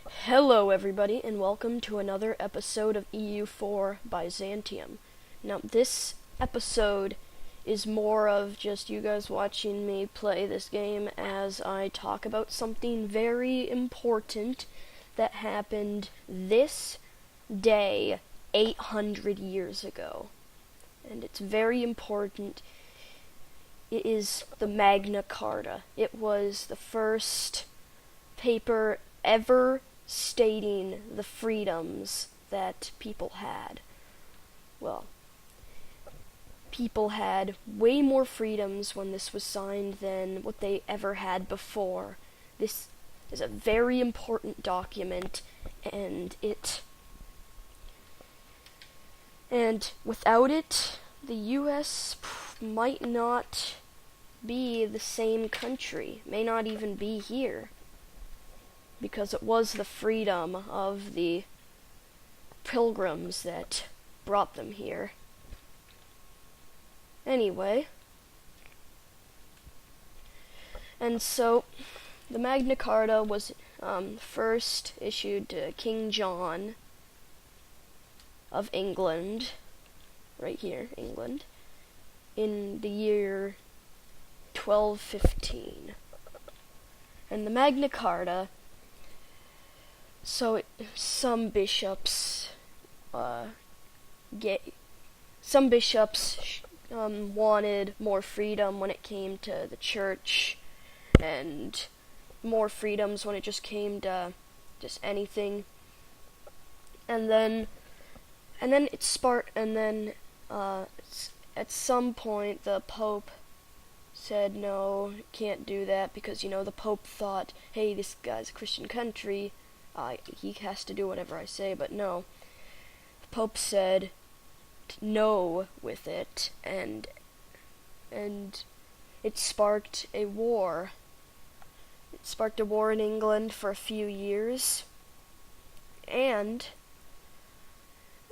Hello everybody, and welcome to another episode of EU4 Byzantium. Now this episode is more of just you guys watching me play this game as I talk about something very important that happened this day 800 years ago. And it's very important. It is the Magna Carta. It was the first paper ever stating the freedoms that people had. Well, people had way more freedoms when this was signed than what they ever had before. This is a very important document, and without it, the US might not be the same country, may not even be here, because it was the freedom of the pilgrims that brought them here. Anyway, and so the Magna Carta was first issued to King John of England, right here, England, in the year 1215. And the Magna Carta, so some bishops wanted more freedom when it came to the church, and more freedoms when it just came to just anything. And then it sparked. And then at some point the Pope said, no, can't do that, because the Pope thought, hey, this guy's a Christian country. He has to do whatever I say, but no. The Pope said no with it, and it sparked a war. It sparked a war in England for a few years, and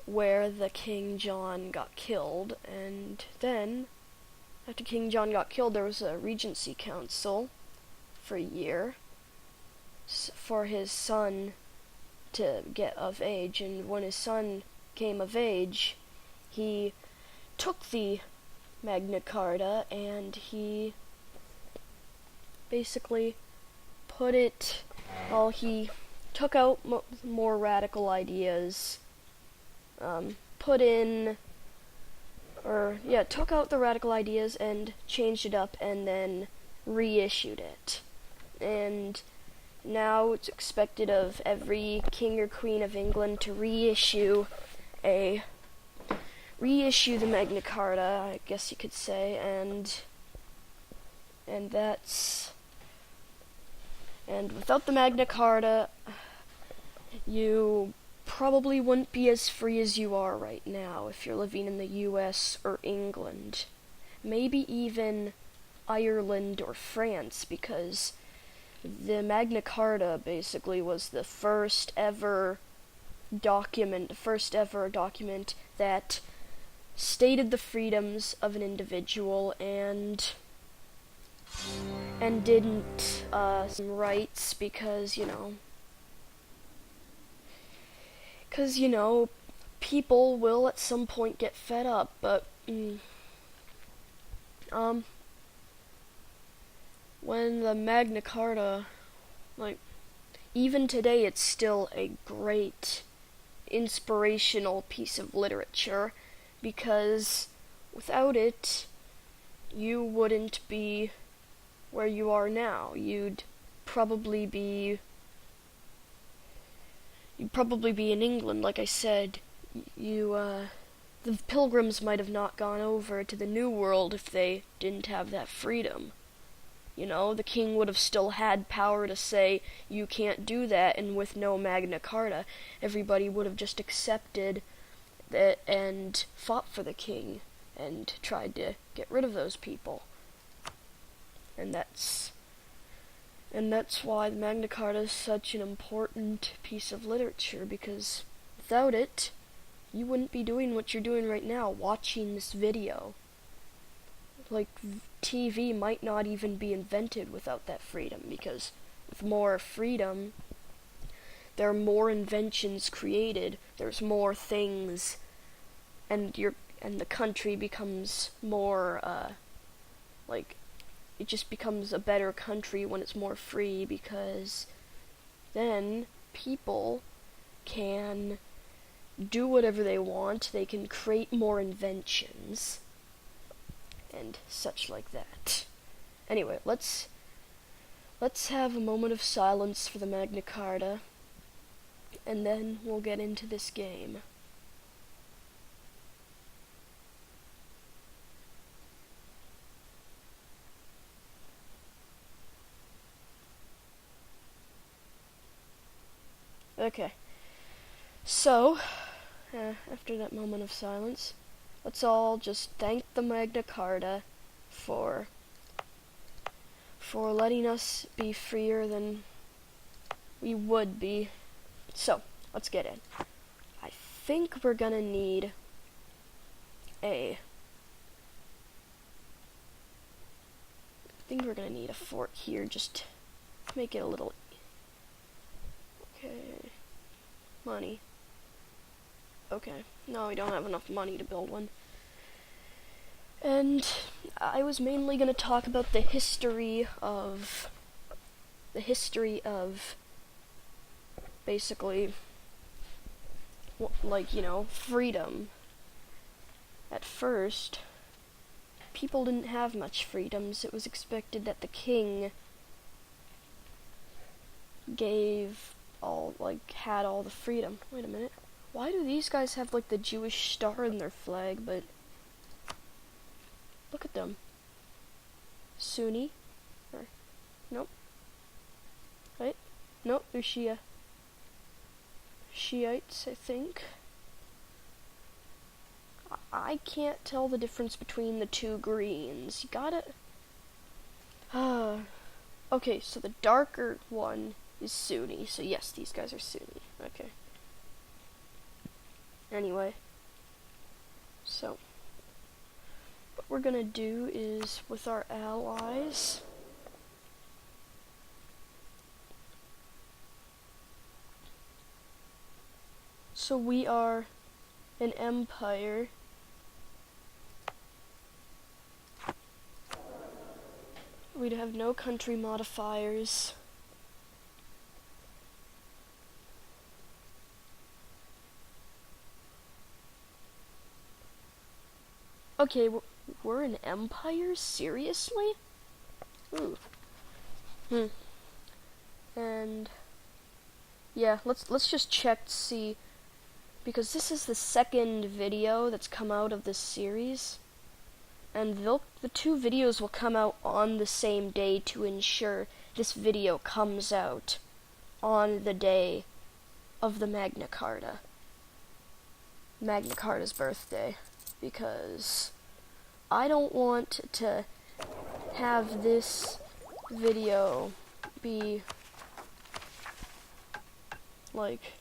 where the King John got killed, and then after King John got killed, there was a regency council for a year for his son to get of age, and when his son came of age, he took the Magna Carta and he basically put it, he took out more radical ideas, took out the radical ideas and changed it up, and then reissued it. And now it's expected of every king or queen of England to reissue the Magna Carta, I guess you could say, and without the Magna Carta, you probably wouldn't be as free as you are right now if you're living in the US or England. Maybe even Ireland or France, because the Magna Carta basically was the first ever document that stated the freedoms of an individual and didn't some rights, because people will at some point get fed up, but when the Magna Carta, even today, it's still a great inspirational piece of literature, because without it, you wouldn't be where you are now. You'd probably be in England, like I said. The pilgrims might have not gone over to the New World if they didn't have that freedom. The king would have still had power to say, you can't do that, and with no Magna Carta, everybody would have just accepted that and fought for the king and tried to get rid of those people. And that's why the Magna Carta is such an important piece of literature, because without it, you wouldn't be doing what you're doing right now, watching this video. TV might not even be invented without that freedom, because with more freedom, there are more inventions created, there's more things, and the country becomes more like, it just becomes a better country when it's more free, because then people can do whatever they want, they can create more inventions, and such like that. Anyway, let's have a moment of silence for the Magna Carta, and then we'll get into this game. Okay, so, after that moment of silence, let's all just thank the Magna Carta for letting us be freer than we would be. So, let's get in. I think we're gonna need a fort here, just to make it a little... Okay. Money. Okay. No, we don't have enough money to build one. And I was mainly going to talk about the history of basically, like, you know, freedom. At first, people didn't have much freedoms. It was expected that the king had all the freedom. Wait a minute. Why do these guys have, like, the Jewish star in their flag, but... Look at them. Sunni? Or... Nope. Right? Nope, they're Shiites, I think. I can't tell the difference between the two greens. You gotta... Okay, so the darker one is Sunni, so yes, these guys are Sunni. Okay. Anyway. So... what we're gonna do is, with our allies... So we are an empire. We'd have no country modifiers. Okay, we're an empire? Seriously? Ooh. And yeah, let's just check to see, because this is the second video that's come out of this series, and the two videos will come out on the same day to ensure this video comes out on the day of the Magna Carta. Magna Carta's birthday. Because I don't want to have this video be like...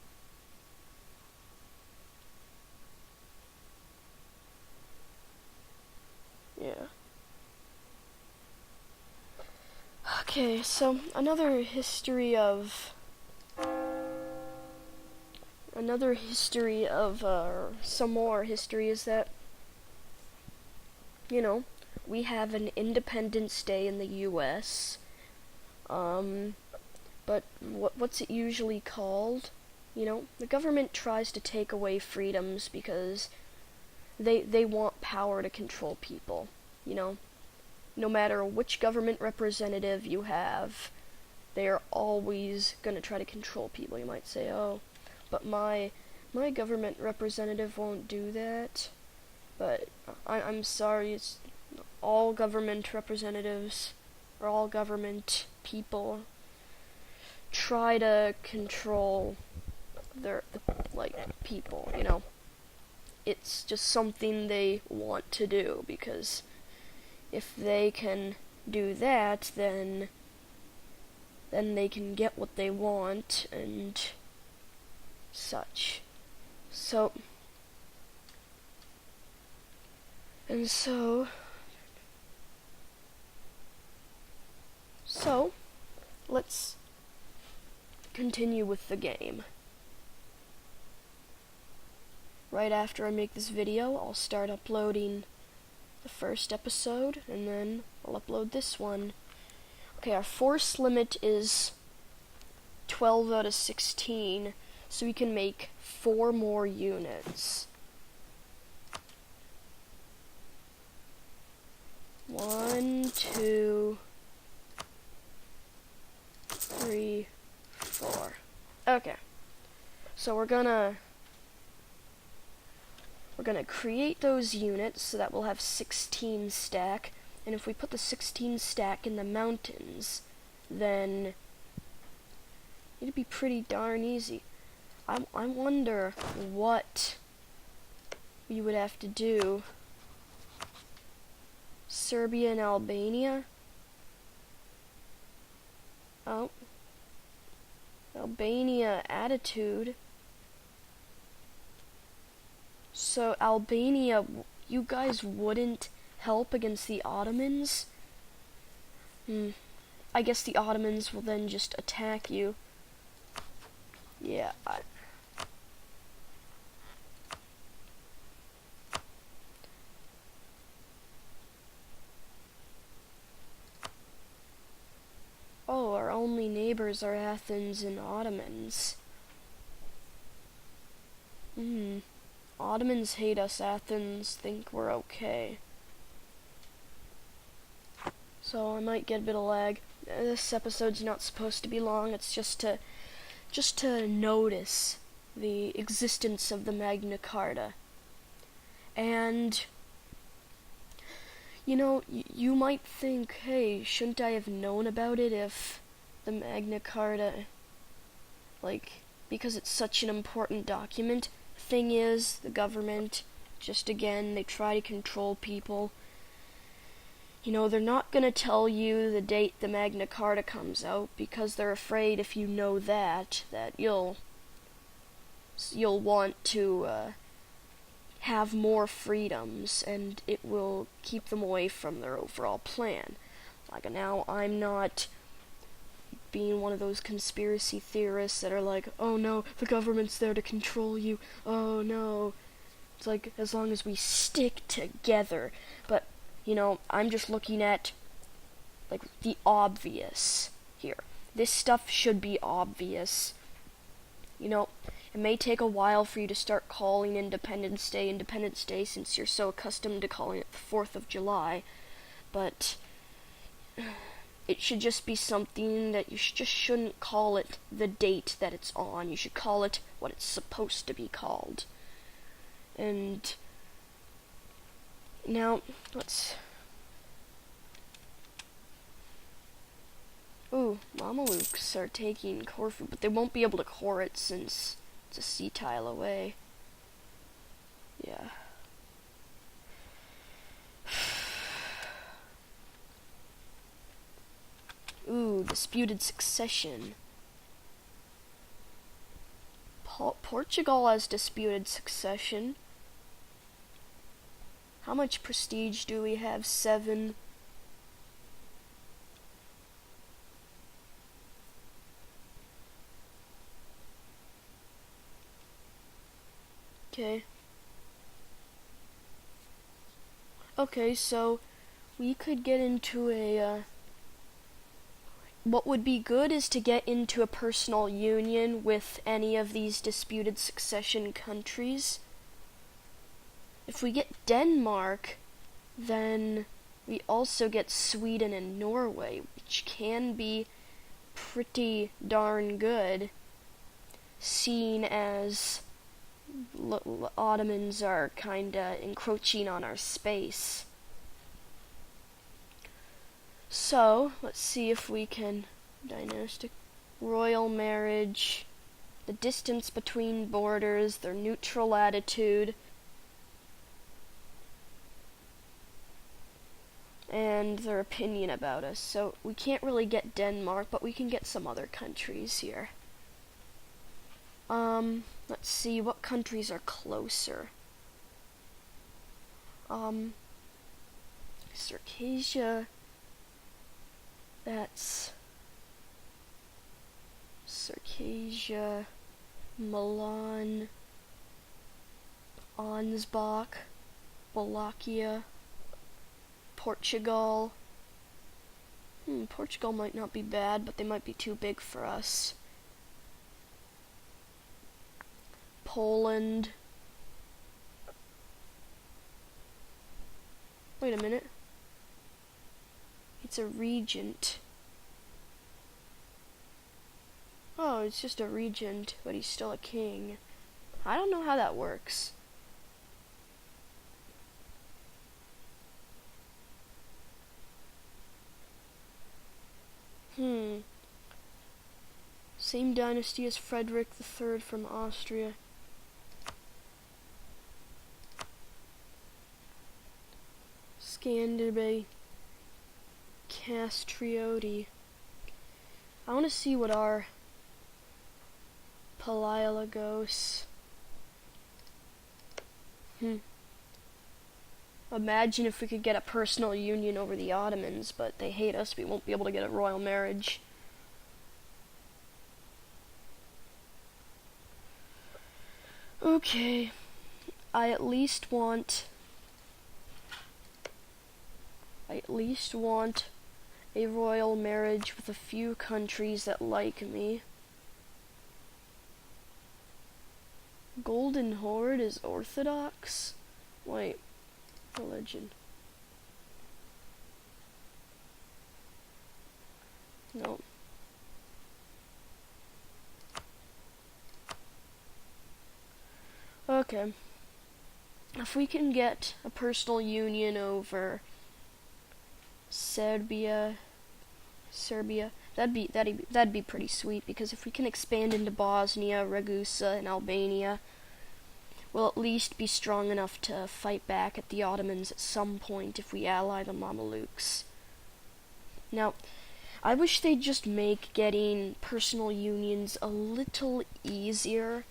Yeah. Okay, so another history of some more history is that, you know, we have an Independence Day in the U.S., but what's it usually called? You know, the government tries to take away freedoms because they want power to control people, you know? No matter which government representative you have, they are always going to try to control people. You might say, oh, but my government representative won't do that. But I'm sorry, it's all government representatives, or all government people, try to control their, people, you know. It's just something they want to do, because if they can do that, then they can get what they want, and such. So... And so, let's continue with the game. right after I make this video, I'll start uploading the first episode, and then I'll upload this one. Okay, our force limit is 12 out of 16, so we can make 4 more units. 1, 2, 3, 4. Okay, so we're gonna create those units so that we'll have 16 stack, and if we put the 16 stack in the mountains, then it'd be pretty darn easy. I wonder what we would have to do. Serbia and Albania. Oh. Albania attitude. So Albania, you guys wouldn't help against the Ottomans? I guess the Ottomans will then just attack you. Yeah, Oh, our only neighbors are Athens and Ottomans. Ottomans hate us, Athens think we're okay. So I might get a bit of lag. This episode's not supposed to be long, it's just to notice the existence of the Magna Carta. And you know, you might think, hey, shouldn't I have known about it if the Magna Carta, because it's such an important document. Thing is, the government, just again, they try to control people. You know, they're not gonna tell you the date the Magna Carta comes out, because they're afraid if you know that you'll want to, have more freedoms, and it will keep them away from their overall plan. Like, now, I'm not being one of those conspiracy theorists that are like, oh no, the government's there to control you, oh no. It's like, as long as we stick together. But, you know, I'm just looking at, the obvious here. This stuff should be obvious. You know, it may take a while for you to start calling Independence Day, since you're so accustomed to calling it the 4th of July, but it should just be something that you just shouldn't call it the date that it's on. You should call it what it's supposed to be called. And now, Ooh, Mamelukes are taking Corfu, but they won't be able to core it since it's a sea tile away. Yeah. Ooh, disputed succession. Portugal has disputed succession. How much prestige do we have? 7. Okay, so we could get into what would be good is to get into a personal union with any of these disputed succession countries. If we get Denmark, then we also get Sweden and Norway, which can be pretty darn good, seeing as Ottomans are kinda encroaching on our space. So, let's see if we can dynastic royal marriage, the distance between borders, their neutral attitude, and their opinion about us. So, we can't really get Denmark, but we can get some other countries here. Let's see, what countries are closer? Circassia, that's Circassia, Milan, Ansbach, Wallachia, Portugal. Portugal might not be bad, but they might be too big for us. Poland. Wait a minute. It's a regent. Oh, it's just a regent, but he's still a king. I don't know how that works. Same dynasty as Frederick III from Austria. Scanderbeg. Castrioti. I want to see what our Palaiologos. Imagine if we could get a personal union over the Ottomans, but they hate us. We won't be able to get a royal marriage. Okay. I at least want a royal marriage with a few countries that like me. Golden Horde is Orthodox? Wait, religion. No. Okay. If we can get a personal union over Serbia, that'd be pretty sweet, because if we can expand into Bosnia, Ragusa, and Albania, we'll at least be strong enough to fight back at the Ottomans at some point if we ally the Mamelukes. Now, I wish they'd just make getting personal unions a little easier,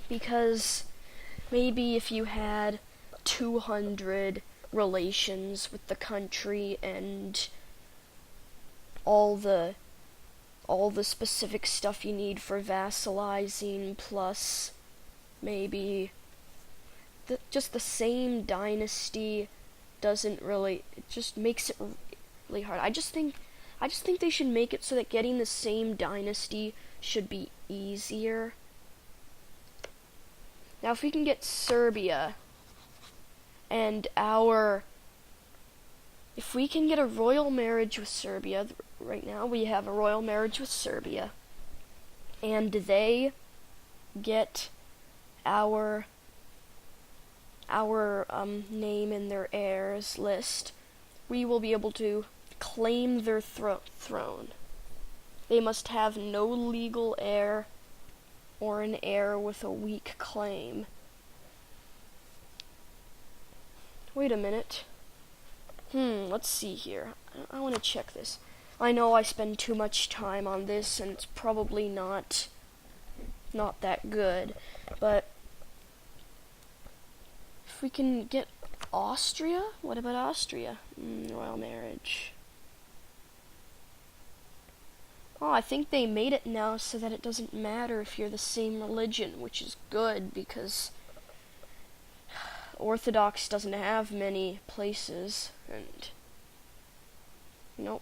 because maybe if you had 200 relations with the country and all the specific stuff you need for vassalizing, plus maybe just the same dynasty doesn't really, it just makes it really hard. I just think they should make it so that getting the same dynasty should be easier. Now if we can get Serbia and if we can get a royal marriage with Serbia, right now we have a royal marriage with Serbia, and they get our name in their heirs list, we will be able to claim their throne. They must have no legal heir or an heir with a weak claim. Wait a minute. Let's see here. I want to check this. I know I spend too much time on this, and it's probably not that good, but if we can get Austria? What about Austria? Royal marriage. Oh, I think they made it now so that it doesn't matter if you're the same religion, which is good, because Orthodox doesn't have many places, and nope.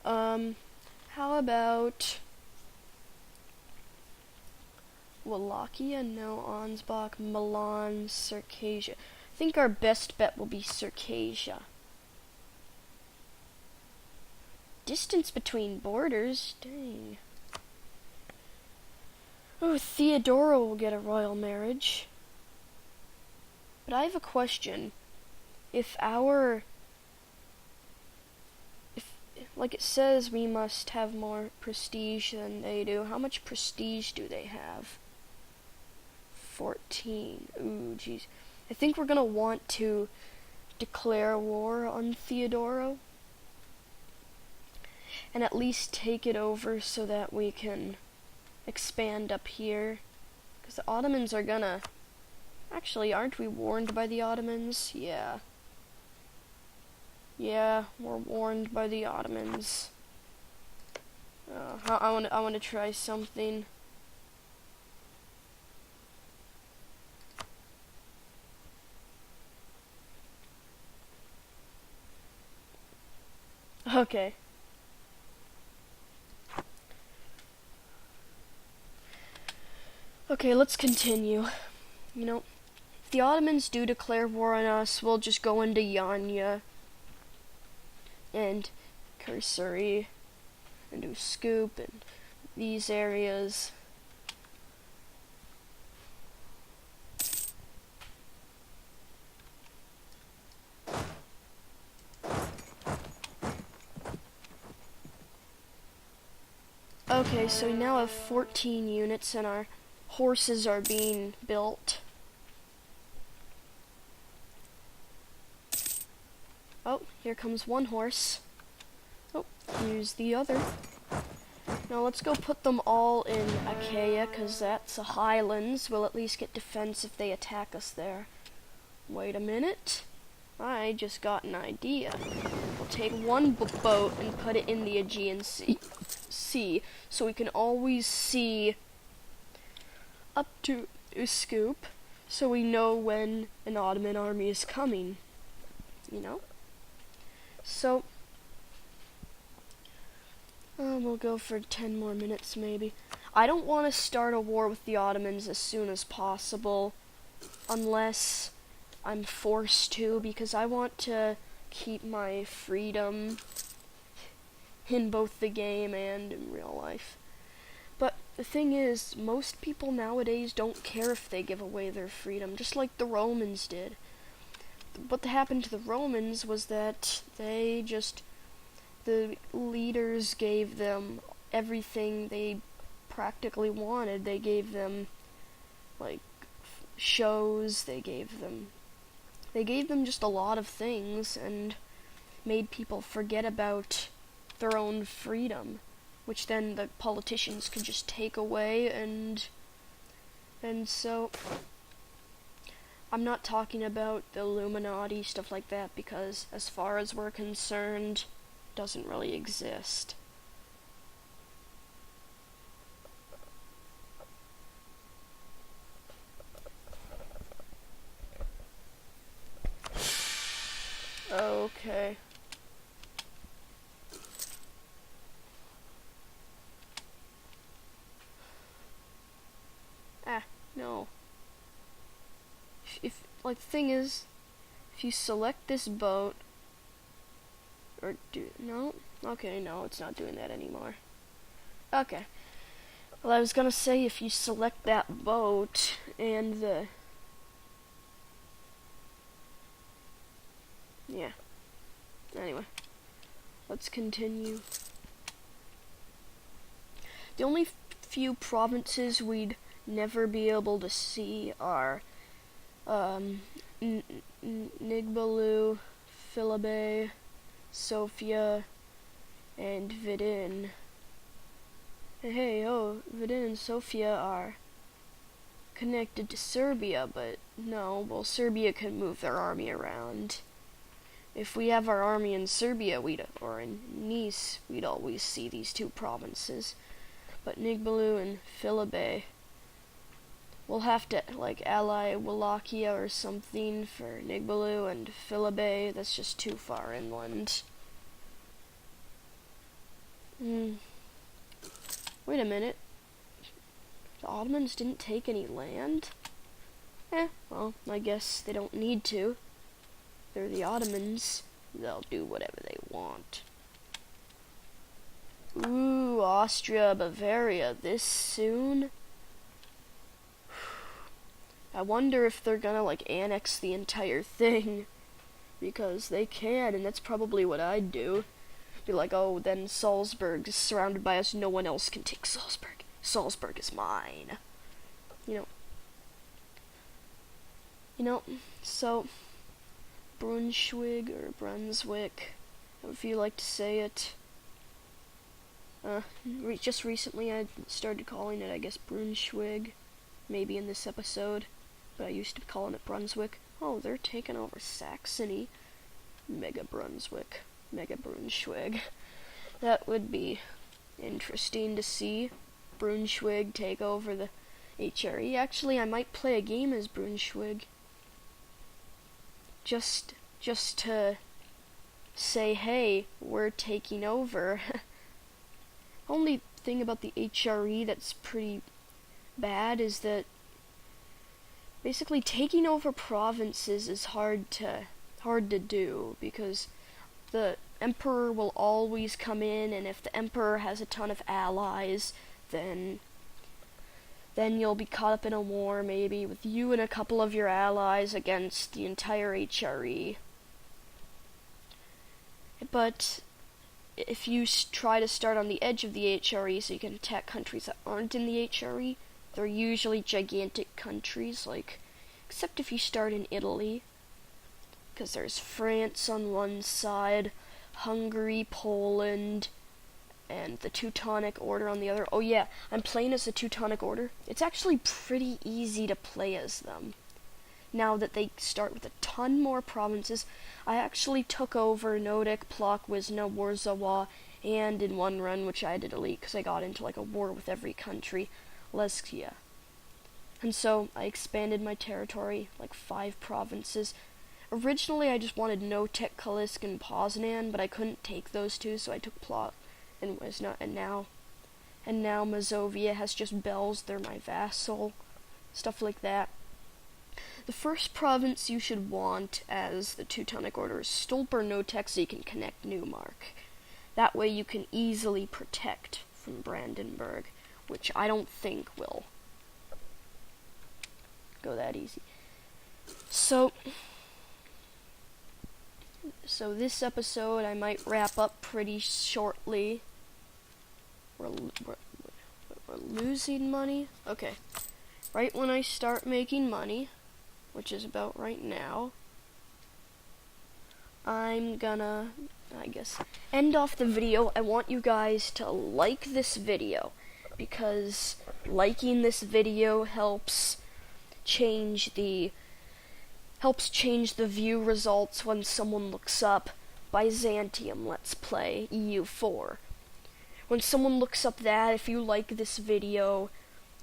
How about Wallachia? No. Ansbach, Milan, Circassia. I think our best bet will be Circassia. Distance between borders? Dang. Oh, Theodora will get a royal marriage. But I have a question. Like it says, we must have more prestige than they do. How much prestige do they have? 14. Ooh, jeez. I think we're gonna want to declare war on Theodora, and at least take it over so that we can expand up here. Because the Ottomans are gonna... Actually, aren't we warned by the Ottomans? Yeah. Yeah, we're warned by the Ottomans. I want to try something. Okay. Okay, let's continue. You know, if the Ottomans do declare war on us, we'll just go into Yanya and Kursuri and Uskoup and these areas. Okay, so we now have 14 units and our horses are being built. Oh, here comes one horse. Oh, here's the other. Now let's go put them all in Achaia, because that's a highlands. We'll at least get defense if they attack us there. Wait a minute. I just got an idea. We'll take one boat and put it in the Aegean Sea, so we can always see up to Uskoup, so we know when an Ottoman army is coming. You know? So, we'll go for 10 more minutes maybe. I don't want to start a war with the Ottomans as soon as possible, unless I'm forced to, because I want to keep my freedom in both the game and in real life. But the thing is, most people nowadays don't care if they give away their freedom, just like the Romans did. What happened to the Romans was that the leaders gave them everything they practically wanted. They gave them, like, shows, they gave them just a lot of things, and made people forget about their own freedom, which then the politicians could just take away, and so I'm not talking about the Illuminati, stuff like that, because as far as we're concerned, it doesn't really exist. Okay. No. If like, the thing is, if you select this boat, or no? Okay, no, it's not doing that anymore. Okay. Well, I was gonna say, if you select that boat, and yeah. Anyway. Let's continue. The only few provinces we'd never be able to see are Nigbalu, Philabe, Sofia, and Vidin. And hey, Vidin and Sofia are connected to Serbia, but no, well, Serbia can move their army around. If we have our army in Serbia, or in Nice, we'd always see these two provinces. But Nigbalu and Philabe, we'll have to, like, ally Wallachia or something for Nigbalu, and Philabe, that's just too far inland. Wait a minute. The Ottomans didn't take any land? Well, I guess they don't need to. They're the Ottomans. They'll do whatever they want. Ooh, Austria, Bavaria, this soon? I wonder if they're gonna, like, annex the entire thing. Because they can, and that's probably what I'd do. Be like, oh, then Salzburg is surrounded by us, no one else can take Salzburg. Salzburg is mine. You know, so Brunswick or Brunswick, however you like to say it. Just recently I started calling it, I guess, Brunswick, maybe in this episode, but I used to be calling it Brunswick. Oh, they're taking over Saxony. Mega Brunswick. Mega Brunswick. That would be interesting to see. Brunswick take over the HRE. Actually, I might play a game as Brunswick. Just to say, hey, we're taking over. Only thing about the HRE that's pretty bad is that basically taking over provinces is hard to do, because the emperor will always come in, and if the emperor has a ton of allies, then you'll be caught up in a war, maybe with you and a couple of your allies against the entire HRE. But if you try to start on the edge of the HRE so you can attack countries that aren't in the HRE, they're usually gigantic countries, except if you start in Italy, because there's France on one side, Hungary, Poland, and the Teutonic Order on the other. Oh yeah, I'm playing as the Teutonic Order. It's actually pretty easy to play as them. Now that they start with a ton more provinces, I actually took over Nodic, Plok, Wisna, Warzawa, and in one run, which I had to delete because I got into a war with every country, Leskia. And so I expanded my territory, 5 provinces. Originally I just wanted Notek, Kalisk, and Poznan, but I couldn't take those 2, so I took Plok and Wisna, and now Mazovia has just bells, they're my vassal, stuff like that. The first province you should want as the Teutonic Order is Stolp or Notek, so you can connect Neumark. That way you can easily protect from Brandenburg, which I don't think will go that easy. So this episode I might wrap up pretty shortly. We're losing money? Okay. Right when I start making money, which is about right now, I'm gonna, end off the video. I want you guys to like this video, because liking this video helps change the view results when someone looks up Byzantium Let's Play EU4. When someone looks up that, if you like this video,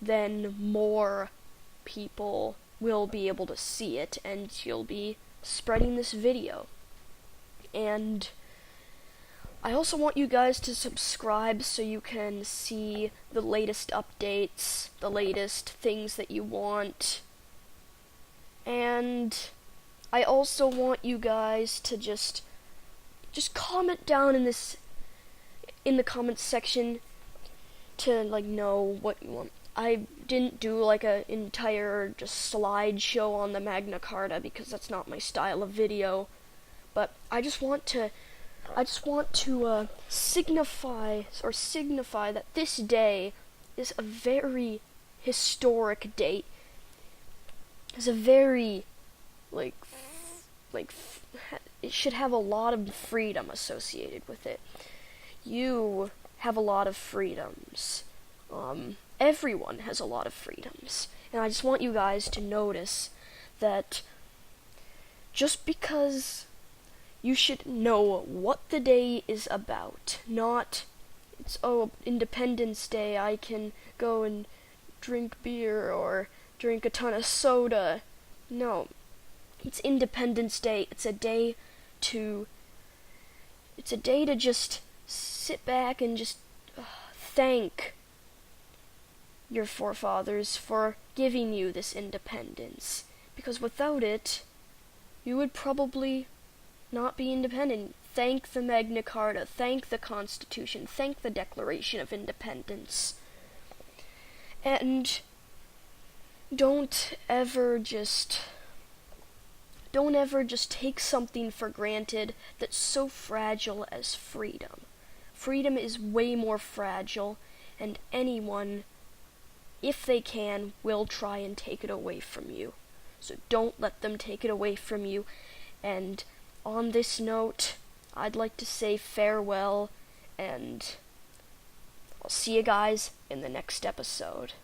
then more people will be able to see it, and you'll be spreading this video. And I also want you guys to subscribe so you can see the latest updates, the latest things that you want. And I also want you guys to just comment down in the comments section to know what you want. I didn't do an entire just slideshow on the Magna Carta because that's not my style of video, but I just want to signify that this day is a very historic date. It's a very it should have a lot of freedom associated with it. You have a lot of freedoms. Everyone has a lot of freedoms. And I just want you guys to notice that just because you should know what the day is about, not it's Independence Day, I can go and drink beer or drink a ton of soda. No. It's Independence Day. It's a day to just sit back and just thank your forefathers for giving you this independence. Because without it, you would probably not be independent. Thank the Magna Carta, thank the Constitution, thank the Declaration of Independence. And don't ever just take something for granted that's so fragile as freedom. Freedom is way more fragile, and anyone, if they can, will try and take it away from you. So don't let them take it away from you. And on this note, I'd like to say farewell, and I'll see you guys in the next episode.